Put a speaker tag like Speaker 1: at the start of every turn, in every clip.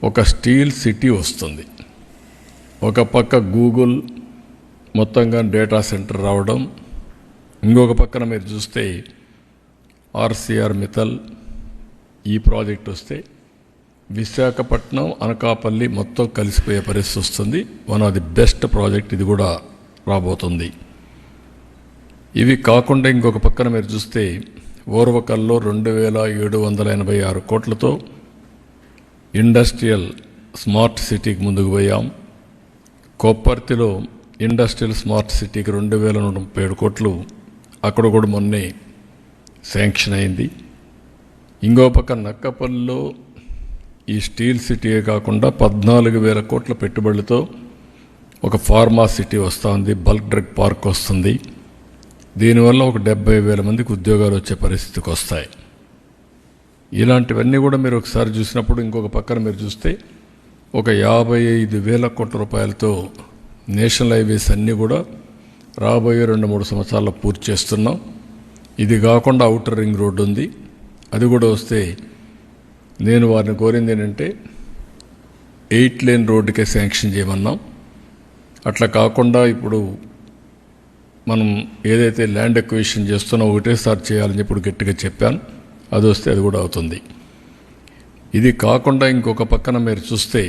Speaker 1: ఒక steel city వస్తుంది. ఒక పక్క గూగుల్ మొత్తంగా డేటా సెంటర్ రావడం, ఇంకొక పక్కన మీరు చూస్తే ఆర్సీఆర్ మిత్తల్ ఈ ప్రాజెక్ట్ వస్తే విశాఖపట్నం అనకాపల్లి మొత్తం కలిసిపోయే పరిస్థితి వస్తుంది. One of the best project ఇది కూడా రాబోతుంది. ఇవి కాకుండా ఇంకొక పక్కన మీరు చూస్తే ఓర్వకల్లో 2786 కోట్లతో ఇండస్ట్రియల్ స్మార్ట్ సిటీకి ముందుకు పోయాం. కొప్పర్తిలో ఇండస్ట్రియల్ స్మార్ట్ సిటీకి 2137 కోట్లు అక్కడ కూడా మొన్నే శాంక్షన్ అయింది. ఇంకో పక్క నక్కపల్లిలో ఈ స్టీల్ సిటీయే కాకుండా 14,000 కోట్ల పెట్టుబడులతో ఒక ఫార్మా సిటీ వస్తుంది, బల్క్ డ్రగ్ పార్క్ వస్తుంది. దీనివల్ల ఒక 70,000 మందికి ఉద్యోగాలు వచ్చే పరిస్థితికి వస్తాయి. ఇలాంటివన్నీ కూడా మీరు ఒకసారి చూసినప్పుడు ఇంకొక పక్కన మీరు చూస్తే ఒక 55,000 కోట్ల రూపాయలతో నేషనల్ హైవేస్ అన్నీ కూడా రాబోయే 2-3 సంవత్సరాల్లో పూర్తి చేస్తున్నాం. ఇది కాకుండా ఔటర్ రింగ్ రోడ్డు ఉంది, అది కూడా వస్తే నేను వారిని కోరింది ఏంటంటే 8 లేన్ రోడ్డుకే శాంక్షన్ చేయమన్నాం. అట్లా కాకుండా ఇప్పుడు మనం ఏదైతే ల్యాండ్ ఎక్విజిషన్ చేస్తున్నా ఒకటేసారి చేయాలని ఇప్పుడు గట్టిగా చెప్పాను. అది వస్తే అది కూడా అవుతుంది. ఇది కాకుండా ఇంకొక పక్కన మీరు చూస్తే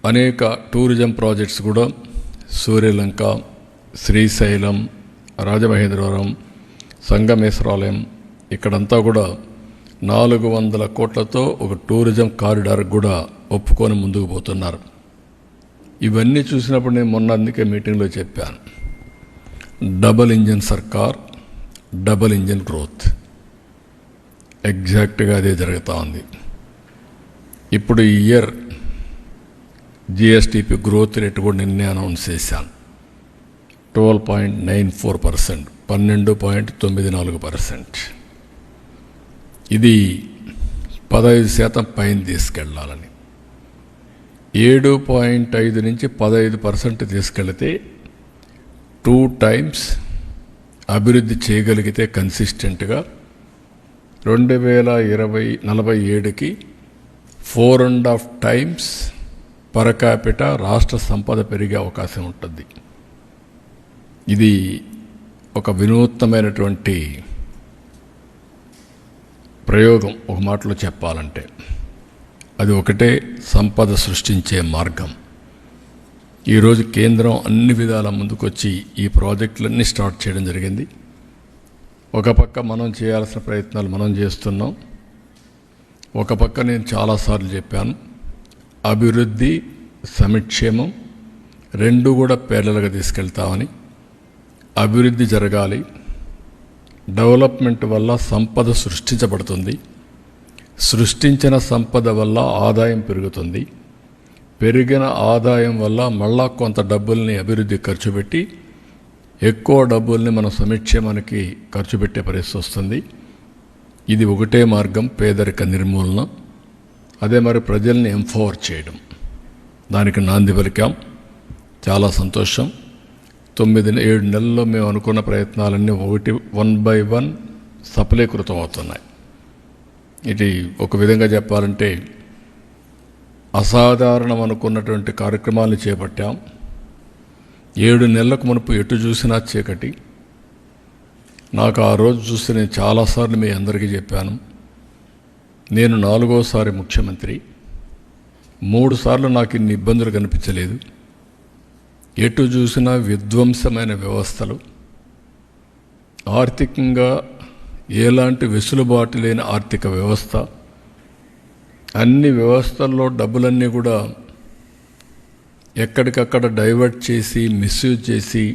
Speaker 1: అనేక టూరిజం ప్రాజెక్ట్స్ కూడా సూర్యలంక, శ్రీశైలం, రాజమహేంద్రవరం, సంగమేశ్వరాలయం ఇక్కడంతా కూడా 400 కోట్లతో ఒక టూరిజం కారిడార్ కూడా ఒప్పుకొని ముందుకు పోతున్నారు. ఇవన్నీ చూసినప్పుడు నేను మొన్న అందుకే మీటింగ్లో చెప్పాను, డబుల్ ఇంజిన్ సర్కార్, డబుల్ ఇంజిన్ గ్రోత్. ఎగ్జాక్ట్గా అదే జరుగుతూ ఉంది. ఇప్పుడు ఈ ఇయర్ జిఎస్టిపి గ్రోత్ రేట్ కూడా నిన్నే అనౌన్స్ చేశాను. 12.94%, 12.94%. ఇది 15% పైన తీసుకెళ్ళాలని. 7.5 నుంచి 15% తీసుకెళ్తే 2 times అభివృద్ధి చేయగలిగితే కన్సిస్టెంట్గా 2047కి 4.5 times పర్ క్యాపిటా రాష్ట్ర సంపద పెరిగే అవకాశం ఉంటుంది. ఇది ఒక వినూత్నమైనటువంటి ప్రయోగం. ఒక మాటలో చెప్పాలంటే అది ఒకటే సంపద సృష్టించే మార్గం. ఈరోజు కేంద్రం అన్ని విధాల ముందుకొచ్చి ఈ ప్రాజెక్టులన్నీ స్టార్ట్ చేయడం జరిగింది. ఒక పక్క మనం చేయాల్సిన ప్రయత్నాలు మనం చేస్తున్నాం. ఒక పక్క నేను చాలాసార్లు చెప్పాను, అభివృద్ధి సంక్షేమం రెండు కూడా పేర్లలుగా తీసుకెళ్తామని. అభివృద్ధి జరగాలి, డెవలప్మెంట్ వల్ల సంపద సృష్టించబడుతుంది, సృష్టించిన సంపద వల్ల ఆదాయం పెరుగుతుంది, పెరిగిన ఆదాయం వల్ల మళ్ళా కొంత డబ్బుల్ని అభివృద్ధి ఖర్చు పెట్టి ఎక్కువ డబ్బుల్ని మన సంక్షేమానికి ఖర్చు పెట్టే పరిస్థితి వస్తుంది. ఇది ఒకటే మార్గం, పేదరిక నిర్మూలన. అదే మరి ప్రజల్ని ఎంపవర్ చేయడం, దానికి నాంది పలికాం. చాలా సంతోషం. 9-7 నెలల్లో మేము అనుకున్న ప్రయత్నాలన్నీ 1 by 1 సఫలీకృతం అవుతున్నాయి. ఇది ఒక విధంగా చెప్పాలంటే అసాధారణం అనుకున్నటువంటి కార్యక్రమాలను చేపట్టాం. 7 నెలలకు మునుపు ఎటు చూసినా చీకటి. నాకు ఆ రోజు చూస్తే నేను చాలాసార్లు మీ అందరికీ చెప్పాను, నేను 4వసారి ముఖ్యమంత్రి, 3 సార్లు నాకు ఇన్ని ఇబ్బందులు కనిపించలేదు. ఎటు చూసినా విధ్వంసమైన వ్యవస్థలు, ఆర్థికంగా ఎలాంటి వెసులుబాటు లేని ఆర్థిక వ్యవస్థ, అన్ని వ్యవస్థల్లో డబ్బులన్నీ కూడా ఎక్కడికక్కడ డైవర్ట్ చేసి మిస్యూజ్ చేసి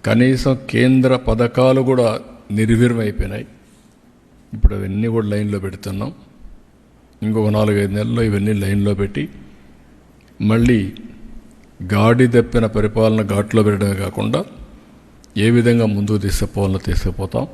Speaker 1: కనీసం కేంద్ర పథకాలు కూడా నిర్వీర్యమైపోయినాయి. ఇప్పుడు అవన్నీ కూడా లైన్లో పెడుతున్నాం. ఇంకొక 4-5 నెలల్లో ఇవన్నీ లైన్లో పెట్టి మళ్ళీ గాడి తప్పిన పరిపాలన ఘాట్లో పెట్టడమే కాకుండా ఏ విధంగా ముందుకు తీసుకుపోవాలో తీసుకుపోతాం.